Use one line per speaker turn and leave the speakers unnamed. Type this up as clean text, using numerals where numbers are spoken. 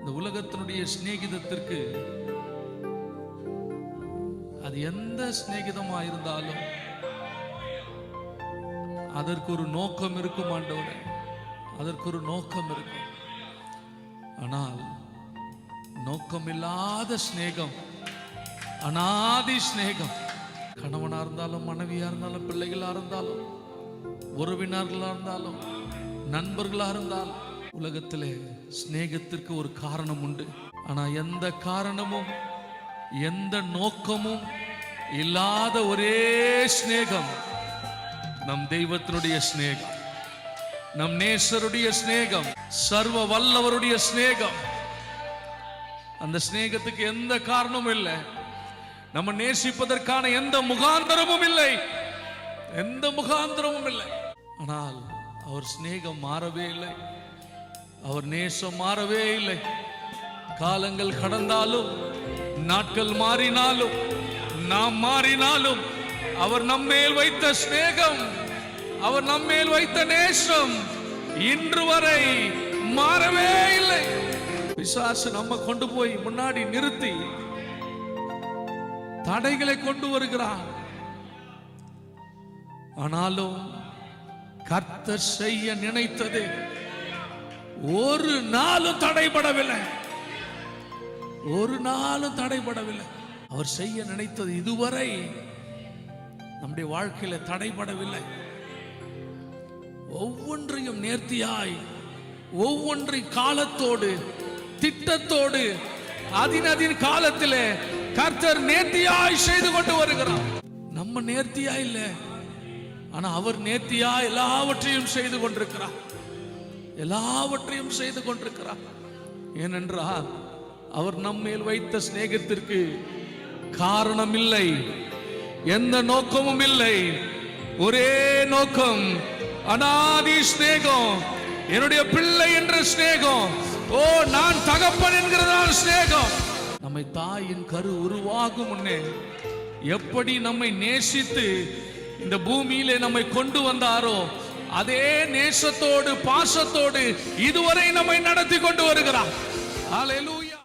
இந்த உலகத்தினுடைய சிநேகிதத்திற்கு அது எந்த சிநேகிதமா இருந்தாலும் அதற்கு ஒரு நோக்கம் இருக்கும் ஆண்டவரே, அதற்கு ஒரு நோக்கம் இருக்கும். ஆனால் நோக்கமில்லாத சிநேகம், அநாதி சிநேகம், கணவனா இருந்தாலும் மனைவியா இருந்தாலும் பிள்ளைகளா இருந்தாலும் உறவினர்களா இருந்தாலும் நண்பர்களா இருந்தாலும் உலகத்திலே சிநேகத்திற்கு ஒரு காரணம் உண்டு. ஆனா எந்த காரணமும் எந்த நோக்கமும் இல்லாத ஒரே சிநேகம் நம் தெய்வத்தினுடைய சிநேகம், நம் நேசருடைய சிநேகம், சர்வ வல்லவருடைய சிநேகம். அந்த சிநேகத்துக்கு எந்த காரணமும் இல்லை, நம்ம நேசிப்பதற்கான எந்த முகாந்தரமும் இல்லை, எந்த முகாந்தரமும் இல்லை. ஆனால் அவர் சிநேகம் மாறவே இல்லை, அவர் நேசம் மாறவே இல்லை. காலங்கள் கடந்தாலும் நாட்கள் மாறினாலும் நாம் மாறினாலும் அவர் நம்மேல் வைத்த சிநேகம், அவர் நம்மேல் வைத்த நேசம் இன்று வரை மாறவே இல்லை. பிசாசு நம்ம கொண்டு போய் முன்னாடி நிறுத்தி தடைகளை கொண்டு வருகிறார். ஆனாலும் கர்த்தர் செய்ய நினைத்தது ஒரு நாளும் தடைபடவில்லை, ஒரு நாளும் தடைபடவில்லை. அவர் செய்ய நினைத்தது இதுவரை நம்முடைய வாழ்க்கையில தடைபடவில்லை. ஒவ்வொன்றையும் நேர்த்தியாய், ஒவ்வொன்றை காலத்தோடு திட்டத்தோடு அதின் காலத்திலே கர்த்தர் நேர்த்தியாய் செய்து கொண்டு வருகிறார். நம்ம நேர்த்தியா இல்ல, ஆனா அவர் நேர்த்தியா எல்லாவற்றையும் செய்து கொண்டிருக்கிறார், எல்லாவற்றையும் செய்து கொண்டிருக்கிறார். ஏனென்றால் அவர் நம்மேல் வைத்த சிநேகத்திற்கு காரணம் இல்லை, எந்த நோக்கமும் இல்லை. ஒரே நோக்கம், அநாதி சிநேகம், என்னுடைய பிள்ளை என்ற சிநேகம், ஓ நான் தகப்பன் என்கிறதான சிநேகம். நம்மை தாயின் கரு உருவாகும் முன்னே எப்படி நம்மை நேசித்து இந்த பூமியிலே நம்மை கொண்டு வந்தாரோ அதே நேசத்தோடு பாசத்தோடு இதுவரை நம்மை நடத்தி கொண்டு வருகிறார். ஹல்லேலூயா.